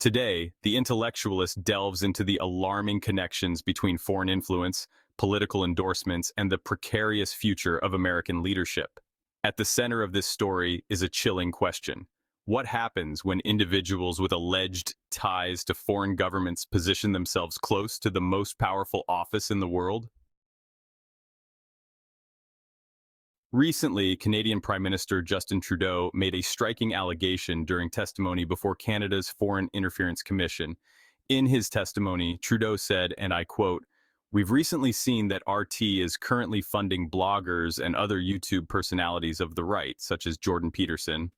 Today, the Intellectualist delves into the alarming connections between foreign influence, political endorsements, and the precarious future of American leadership. At the center of this story is a chilling question. What happens when individuals with alleged ties to foreign governments position themselves close to the most powerful office in the world? Recently, Canadian Prime Minister Justin Trudeau made a striking allegation during testimony before Canada's Foreign Interference Commission. In his testimony, Trudeau said, and I quote, "We've recently seen that RT is currently funding bloggers and other YouTube personalities of the right, such as Jordan Peterson,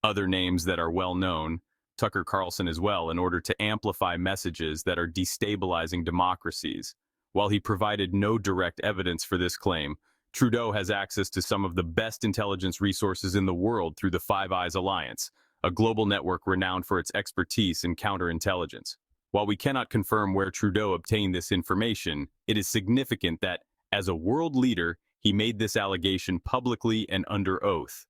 other names that are well known, Tucker Carlson as well, in order to amplify messages that are destabilizing democracies." While he provided no direct evidence for this claim, Trudeau has access to some of the best intelligence resources in the world through the Five Eyes Alliance, a global network renowned for its expertise in counterintelligence. While we cannot confirm where Trudeau obtained this information, it is significant that, as a world leader, he made this allegation publicly and under oath.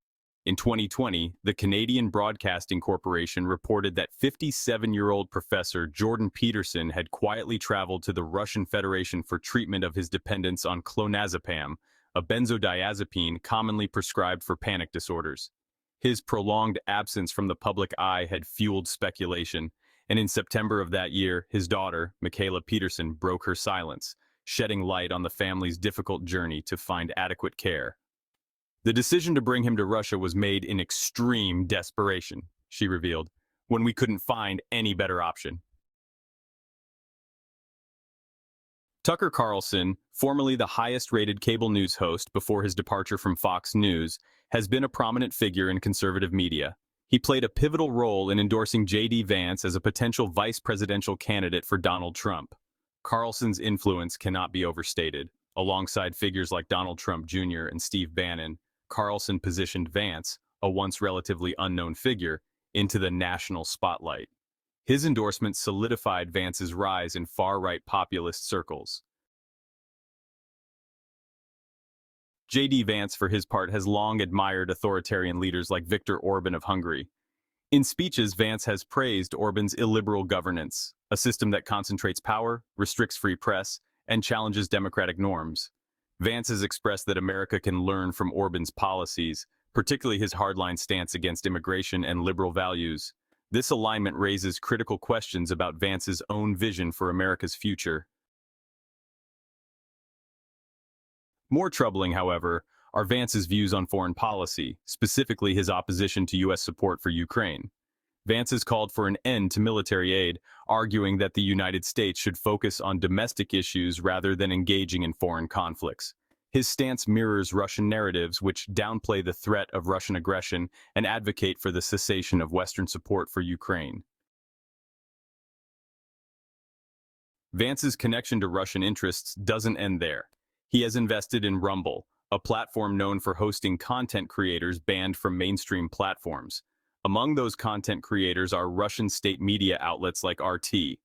In 2020, the Canadian Broadcasting Corporation reported that 57-year-old professor Jordan Peterson had quietly traveled to the Russian Federation for treatment of his dependence on clonazepam, a benzodiazepine commonly prescribed for panic disorders. His prolonged absence from the public eye had fueled speculation, and in September of that year, his daughter, Michaela Peterson, broke her silence, shedding light on the family's difficult journey to find adequate care. "The decision to bring him to Russia was made in extreme desperation," she revealed, "when we couldn't find any better option." Tucker Carlson, formerly the highest-rated cable news host before his departure from Fox News, has been a prominent figure in conservative media. He played a pivotal role in endorsing J.D. Vance as a potential vice presidential candidate for Donald Trump. Carlson's influence cannot be overstated. Alongside figures like Donald Trump Jr. and Steve Bannon, Carlson positioned Vance, a once relatively unknown figure, into the national spotlight. His endorsement solidified Vance's rise in far-right populist circles. J.D. Vance, for his part, has long admired authoritarian leaders like Viktor Orban of Hungary. In speeches, Vance has praised Orban's illiberal governance, a system that concentrates power, restricts free press, and challenges democratic norms. Vance has expressed that America can learn from Orban's policies, particularly his hardline stance against immigration and liberal values. This alignment raises critical questions about Vance's own vision for America's future. More troubling, however, are Vance's views on foreign policy, specifically his opposition to U.S. support for Ukraine. Vance has called for an end to military aid, arguing that the United States should focus on domestic issues rather than engaging in foreign conflicts. His stance mirrors Russian narratives which downplay the threat of Russian aggression and advocate for the cessation of Western support for Ukraine. Vance's connection to Russian interests doesn't end there. He has invested in Rumble, a platform known for hosting content creators banned from mainstream platforms. Among those content creators are Russian state media outlets like RT.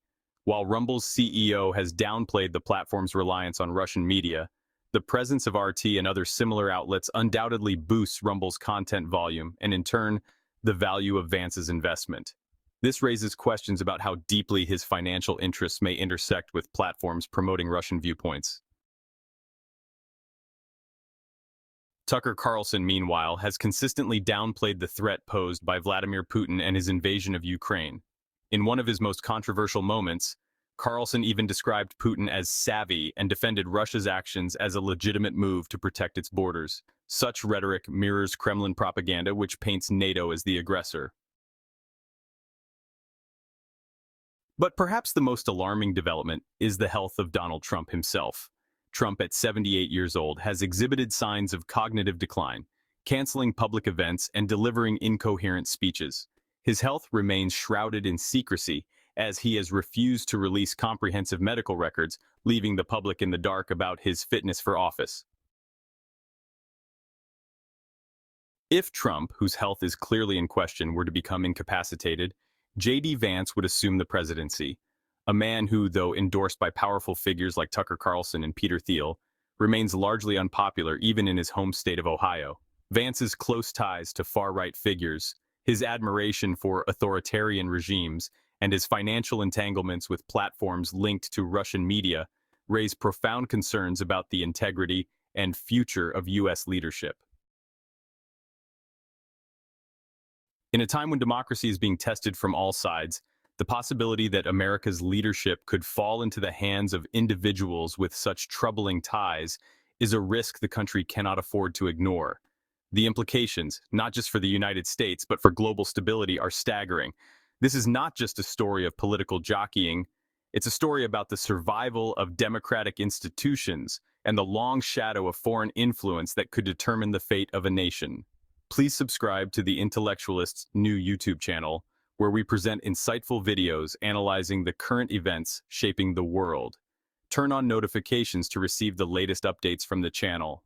While Rumble's CEO has downplayed the platform's reliance on Russian media, the presence of RT and other similar outlets undoubtedly boosts Rumble's content volume and, in turn, the value of Vance's investment. This raises questions about how deeply his financial interests may intersect with platforms promoting Russian viewpoints. Tucker Carlson, meanwhile, has consistently downplayed the threat posed by Vladimir Putin and his invasion of Ukraine. In one of his most controversial moments, Carlson even described Putin as savvy and defended Russia's actions as a legitimate move to protect its borders. Such rhetoric mirrors Kremlin propaganda, which paints NATO as the aggressor. But perhaps the most alarming development is the health of Donald Trump himself. Trump, at 78 years old, has exhibited signs of cognitive decline, canceling public events and delivering incoherent speeches. His health remains shrouded in secrecy, as he has refused to release comprehensive medical records, leaving the public in the dark about his fitness for office. If Trump, whose health is clearly in question, were to become incapacitated, J.D. Vance would assume the presidency, a man who, though endorsed by powerful figures like Tucker Carlson and Peter Thiel, remains largely unpopular even in his home state of Ohio. Vance's close ties to far-right figures, his admiration for authoritarian regimes, and his financial entanglements with platforms linked to Russian media raise profound concerns about the integrity and future of U.S. leadership. In a time when democracy is being tested from all sides, the possibility that America's leadership could fall into the hands of individuals with such troubling ties is a risk the country cannot afford to ignore. The implications, not just for the United States, but for global stability, are staggering. This is not just a story of political jockeying, it's a story about the survival of democratic institutions and the long shadow of foreign influence that could determine the fate of a nation. Please subscribe to the Intellectualist's new YouTube channel, where we present insightful videos analyzing the current events shaping the world. Turn on notifications to receive the latest updates from the channel.